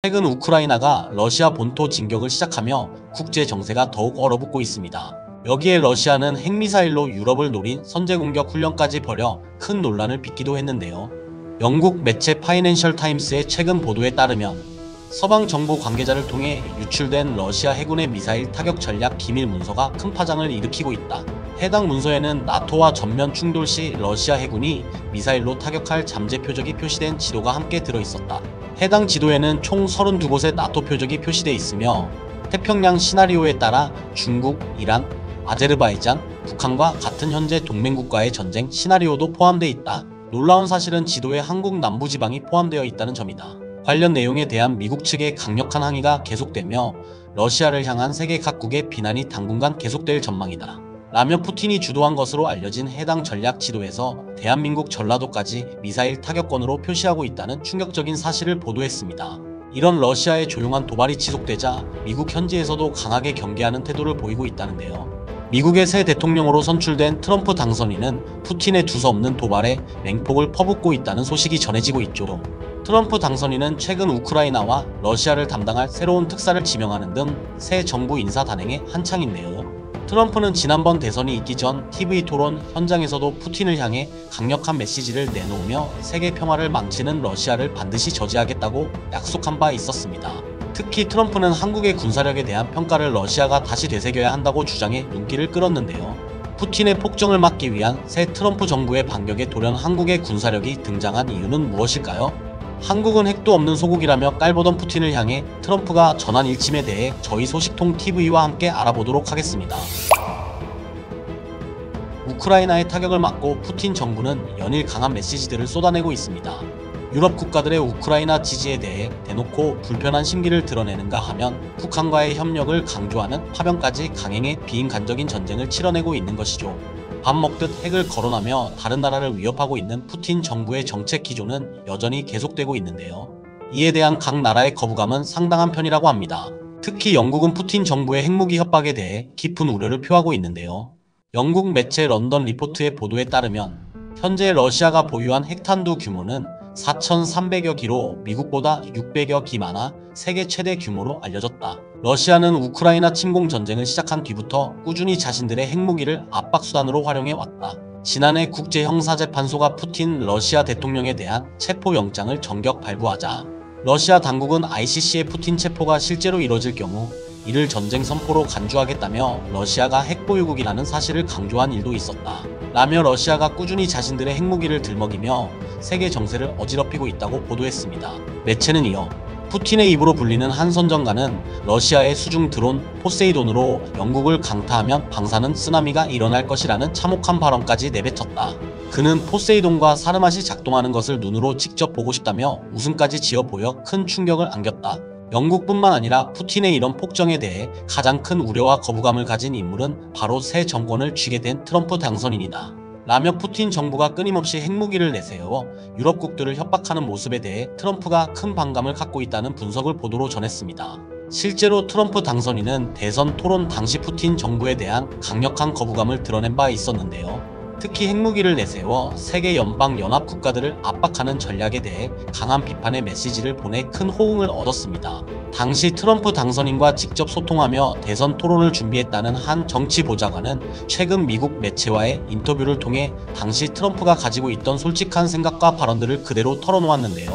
최근 우크라이나가 러시아 본토 진격을 시작하며 국제 정세가 더욱 얼어붙고 있습니다. 여기에 러시아는 핵미사일로 유럽을 노린 선제공격 훈련까지 벌여 큰 논란을 빚기도 했는데요. 영국 매체 파이낸셜 타임스의 최근 보도에 따르면 서방 정보 관계자를 통해 유출된 러시아 해군의 미사일 타격 전략 기밀 문서가 큰 파장을 일으키고 있다. 해당 문서에는 나토와 전면 충돌 시 러시아 해군이 미사일로 타격할 잠재 표적이 표시된 지도가 함께 들어있었다. 해당 지도에는 총 32곳의 나토 표적이 표시돼 있으며 태평양 시나리오에 따라 중국, 이란, 아제르바이잔, 북한과 같은 현재 동맹국가의 전쟁 시나리오도 포함되어 있다. 놀라운 사실은 지도에 한국 남부지방이 포함되어 있다는 점이다. 관련 내용에 대한 미국 측의 강력한 항의가 계속되며 러시아를 향한 세계 각국의 비난이 당분간 계속될 전망이다. 라며 푸틴이 주도한 것으로 알려진 해당 전략 지도에서 대한민국 전라도까지 미사일 타격권으로 표시하고 있다는 충격적인 사실을 보도했습니다. 이런 러시아의 조용한 도발이 지속되자 미국 현지에서도 강하게 경계하는 태도를 보이고 있다는데요. 미국의 새 대통령으로 선출된 트럼프 당선인은 푸틴의 두서없는 도발에 맹폭을 퍼붓고 있다는 소식이 전해지고 있죠. 트럼프 당선인은 최근 우크라이나와 러시아를 담당할 새로운 특사를 지명하는 등 새 정부 인사 단행에 한창인데요. 트럼프는 지난번 대선이 있기 전 TV 토론 현장에서도 푸틴을 향해 강력한 메시지를 내놓으며 세계 평화를 망치는 러시아를 반드시 저지하겠다고 약속한 바 있었습니다. 특히 트럼프는 한국의 군사력에 대한 평가를 러시아가 다시 되새겨야 한다고 주장해 눈길을 끌었는데요. 푸틴의 폭정을 막기 위한 새 트럼프 정부의 반격에 돌연 한국의 군사력이 등장한 이유는 무엇일까요? 한국은 핵도 없는 소국이라며 깔보던 푸틴을 향해 트럼프가 전한 일침에 대해 저희 소식통 TV와 함께 알아보도록 하겠습니다. 우크라이나의 타격을 막고 푸틴 정부는 연일 강한 메시지들을 쏟아내고 있습니다. 유럽 국가들의 우크라이나 지지에 대해 대놓고 불편한 심기를 드러내는가 하면 북한과의 협력을 강조하는 파병까지 강행해 비인간적인 전쟁을 치러내고 있는 것이죠. 밥 먹듯 핵을 거론하며 다른 나라를 위협하고 있는 푸틴 정부의 정책 기조는 여전히 계속되고 있는데요. 이에 대한 각 나라의 거부감은 상당한 편이라고 합니다. 특히 영국은 푸틴 정부의 핵무기 협박에 대해 깊은 우려를 표하고 있는데요. 영국 매체 런던 리포트의 보도에 따르면 현재 러시아가 보유한 핵탄두 규모는 4,300여 기로 미국보다 600여 기 많아 세계 최대 규모로 알려졌다. 러시아는 우크라이나 침공 전쟁을 시작한 뒤부터 꾸준히 자신들의 핵무기를 압박수단으로 활용해왔다. 지난해 국제형사재판소가 푸틴 러시아 대통령에 대한 체포영장을 전격 발부하자 러시아 당국은 ICC의 푸틴 체포가 실제로 이뤄질 경우 이를 전쟁 선포로 간주하겠다며 러시아가 핵보유국이라는 사실을 강조한 일도 있었다. 라며 러시아가 꾸준히 자신들의 핵무기를 들먹이며 세계 정세를 어지럽히고 있다고 보도했습니다. 매체는 이어 푸틴의 입으로 불리는 한 선전가는 러시아의 수중 드론 포세이돈으로 영국을 강타하면 방사능 쓰나미가 일어날 것이라는 참혹한 발언까지 내뱉었다. 그는 포세이돈과 사르맛이 작동하는 것을 눈으로 직접 보고 싶다며 웃음까지 지어 보여 큰 충격을 안겼다. 영국뿐만 아니라 푸틴의 이런 폭정에 대해 가장 큰 우려와 거부감을 가진 인물은 바로 새 정권을 쥐게 된 트럼프 당선인이다. 라며 푸틴 정부가 끊임없이 핵무기를 내세워 유럽국들을 협박하는 모습에 대해 트럼프가 큰 반감을 갖고 있다는 분석을 보도로 전했습니다. 실제로 트럼프 당선인은 대선 토론 당시 푸틴 정부에 대한 강력한 거부감을 드러낸 바 있었는데요. 특히 핵무기를 내세워 세계 연방 연합 국가들을 압박하는 전략에 대해 강한 비판의 메시지를 보내 큰 호응을 얻었습니다. 당시 트럼프 당선인과 직접 소통하며 대선 토론을 준비했다는 한 정치 보좌관은 최근 미국 매체와의 인터뷰를 통해 당시 트럼프가 가지고 있던 솔직한 생각과 발언들을 그대로 털어놓았는데요.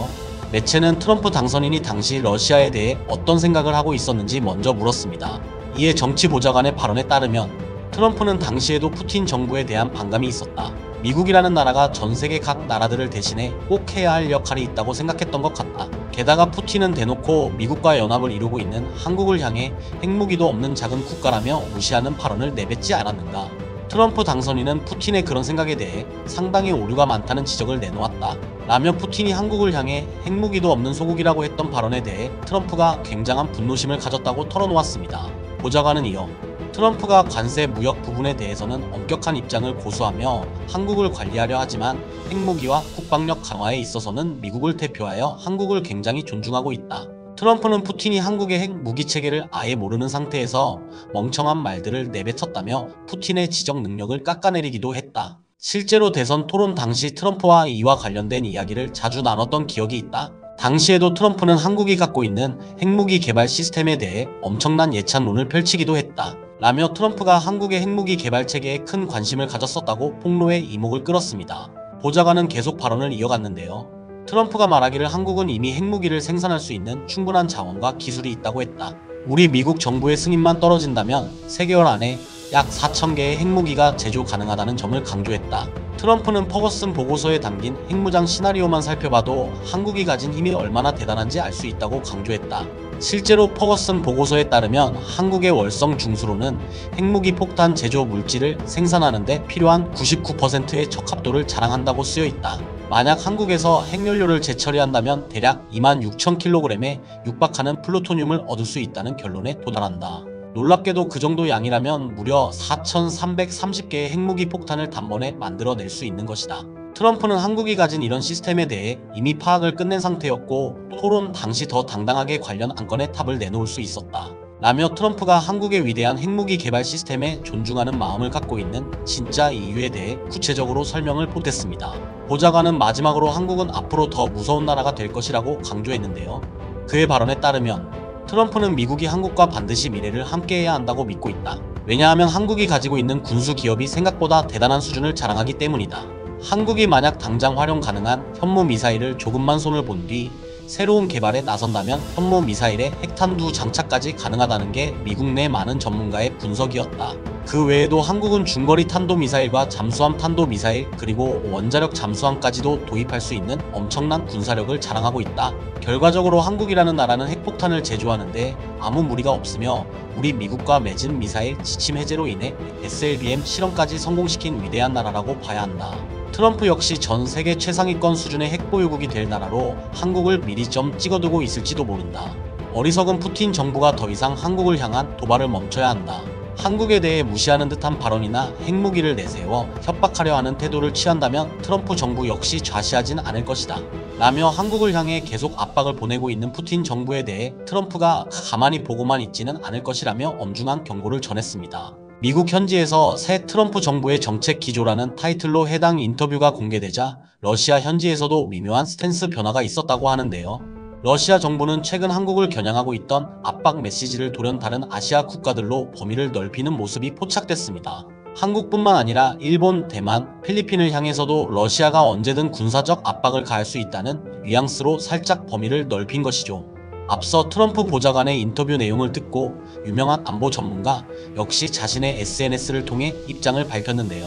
매체는 트럼프 당선인이 당시 러시아에 대해 어떤 생각을 하고 있었는지 먼저 물었습니다. 이에 정치 보좌관의 발언에 따르면 트럼프는 당시에도 푸틴 정부에 대한 반감이 있었다. 미국이라는 나라가 전 세계 각 나라들을 대신해 꼭 해야 할 역할이 있다고 생각했던 것 같다. 게다가 푸틴은 대놓고 미국과 연합을 이루고 있는 한국을 향해 핵무기도 없는 작은 국가라며 무시하는 발언을 내뱉지 않았는가. 트럼프 당선인은 푸틴의 그런 생각에 대해 상당히 오류가 많다는 지적을 내놓았다. 라며 푸틴이 한국을 향해 핵무기도 없는 소국이라고 했던 발언에 대해 트럼프가 굉장한 분노심을 가졌다고 털어놓았습니다. 보좌관은 이어 트럼프가 관세 무역 부분에 대해서는 엄격한 입장을 고수하며 한국을 관리하려 하지만 핵무기와 국방력 강화에 있어서는 미국을 대표하여 한국을 굉장히 존중하고 있다. 트럼프는 푸틴이 한국의 핵 무기 체계를 아예 모르는 상태에서 멍청한 말들을 내뱉었다며 푸틴의 지적 능력을 깎아내리기도 했다. 실제로 대선 토론 당시 트럼프와 이와 관련된 이야기를 자주 나눴던 기억이 있다. 당시에도 트럼프는 한국이 갖고 있는 핵무기 개발 시스템에 대해 엄청난 예찬론을 펼치기도 했다. 라며 트럼프가 한국의 핵무기 개발 체계에 큰 관심을 가졌었다고 폭로에 이목을 끌었습니다. 보좌관은 계속 발언을 이어갔는데요. 트럼프가 말하기를 한국은 이미 핵무기를 생산할 수 있는 충분한 자원과 기술이 있다고 했다. 우리 미국 정부의 승인만 떨어진다면 3개월 안에 약 4,000개의 핵무기가 제조 가능하다는 점을 강조했다. 트럼프는 퍼거슨 보고서에 담긴 핵무장 시나리오만 살펴봐도 한국이 가진 힘이 얼마나 대단한지 알 수 있다고 강조했다. 실제로 퍼거슨 보고서에 따르면 한국의 월성 중수로는 핵무기 폭탄 제조 물질을 생산하는 데 필요한 99%의 적합도를 자랑한다고 쓰여 있다. 만약 한국에서 핵연료를 재처리한다면 대략 26,000kg에 육박하는 플루토늄을 얻을 수 있다는 결론에 도달한다. 놀랍게도 그 정도 양이라면 무려 4,330개의 핵무기 폭탄을 단번에 만들어낼 수 있는 것이다. 트럼프는 한국이 가진 이런 시스템에 대해 이미 파악을 끝낸 상태였고 토론 당시 더 당당하게 관련 안건에 탑을 내놓을 수 있었다. 라며 트럼프가 한국의 위대한 핵무기 개발 시스템에 존중하는 마음을 갖고 있는 진짜 이유에 대해 구체적으로 설명을 보탰습니다. 보좌관은 마지막으로 한국은 앞으로 더 무서운 나라가 될 것이라고 강조했는데요. 그의 발언에 따르면 트럼프는 미국이 한국과 반드시 미래를 함께해야 한다고 믿고 있다. 왜냐하면 한국이 가지고 있는 군수 기업이 생각보다 대단한 수준을 자랑하기 때문이다. 한국이 만약 당장 활용 가능한 현무 미사일을 조금만 손을 본 뒤 새로운 개발에 나선다면 현무 미사일의 핵탄두 장착까지 가능하다는 게 미국 내 많은 전문가의 분석이었다. 그 외에도 한국은 중거리 탄도미사일과 잠수함 탄도미사일 그리고 원자력 잠수함까지도 도입할 수 있는 엄청난 군사력을 자랑하고 있다. 결과적으로 한국이라는 나라는 핵폭탄을 제조하는데 아무 무리가 없으며 우리 미국과 맺은 미사일 지침 해제로 인해 SLBM 실험까지 성공시킨 위대한 나라라고 봐야 한다. 트럼프 역시 전 세계 최상위권 수준의 핵보유국이 될 나라로 한국을 미리 좀 찍어두고 있을지도 모른다. 어리석은 푸틴 정부가 더 이상 한국을 향한 도발을 멈춰야 한다. 한국에 대해 무시하는 듯한 발언이나 핵무기를 내세워 협박하려 하는 태도를 취한다면 트럼프 정부 역시 좌시하진 않을 것이다. 라며 한국을 향해 계속 압박을 보내고 있는 푸틴 정부에 대해 트럼프가 가만히 보고만 있지는 않을 것이라며 엄중한 경고를 전했습니다. 미국 현지에서 새 트럼프 정부의 정책 기조라는 타이틀로 해당 인터뷰가 공개되자 러시아 현지에서도 미묘한 스탠스 변화가 있었다고 하는데요. 러시아 정부는 최근 한국을 겨냥하고 있던 압박 메시지를 돌연 다른 아시아 국가들로 범위를 넓히는 모습이 포착됐습니다. 한국뿐만 아니라 일본, 대만, 필리핀을 향해서도 러시아가 언제든 군사적 압박을 가할 수 있다는 뉘앙스로 살짝 범위를 넓힌 것이죠. 앞서 트럼프 보좌관의 인터뷰 내용을 듣고 유명한 안보 전문가 역시 자신의 SNS를 통해 입장을 밝혔는데요.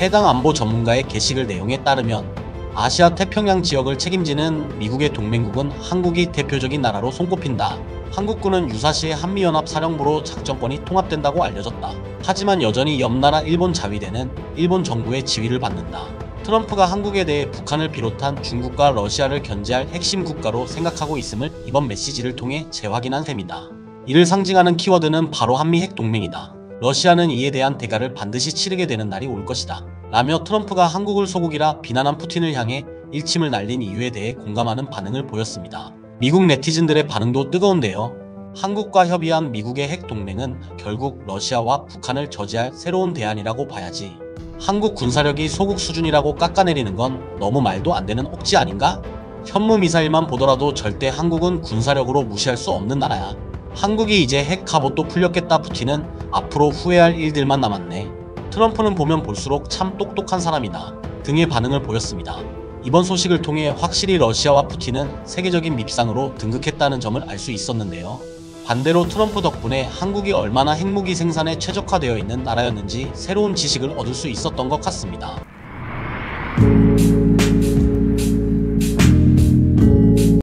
해당 안보 전문가의 게시글 내용에 따르면 아시아 태평양 지역을 책임지는 미국의 동맹국은 한국이 대표적인 나라로 손꼽힌다. 한국군은 유사시에 한미연합 사령부로 작전권이 통합된다고 알려졌다. 하지만 여전히 옆나라 일본 자위대는 일본 정부의 지휘를 받는다. 트럼프가 한국에 대해 북한을 비롯한 중국과 러시아를 견제할 핵심 국가로 생각하고 있음을 이번 메시지를 통해 재확인한 셈이다. 이를 상징하는 키워드는 바로 한미 핵동맹이다. 러시아는 이에 대한 대가를 반드시 치르게 되는 날이 올 것이다. 라며 트럼프가 한국을 소국이라 비난한 푸틴을 향해 일침을 날린 이유에 대해 공감하는 반응을 보였습니다. 미국 네티즌들의 반응도 뜨거운데요. 한국과 협의한 미국의 핵동맹은 결국 러시아와 북한을 저지할 새로운 대안이라고 봐야지. 한국 군사력이 소국 수준이라고 깎아내리는 건 너무 말도 안 되는 억지 아닌가? 현무 미사일만 보더라도 절대 한국은 군사력으로 무시할 수 없는 나라야. 한국이 이제 핵 갑옷도 풀렸겠다. 푸틴은 앞으로 후회할 일들만 남았네. 트럼프는 보면 볼수록 참 똑똑한 사람이다 등의 반응을 보였습니다. 이번 소식을 통해 확실히 러시아와 푸틴은 세계적인 밉상으로 등극했다는 점을 알 수 있었는데요. 반대로 트럼프 덕분에 한국이 얼마나 핵무기 생산에 최적화되어 있는 나라였는지 새로운 지식을 얻을 수 있었던 것 같습니다.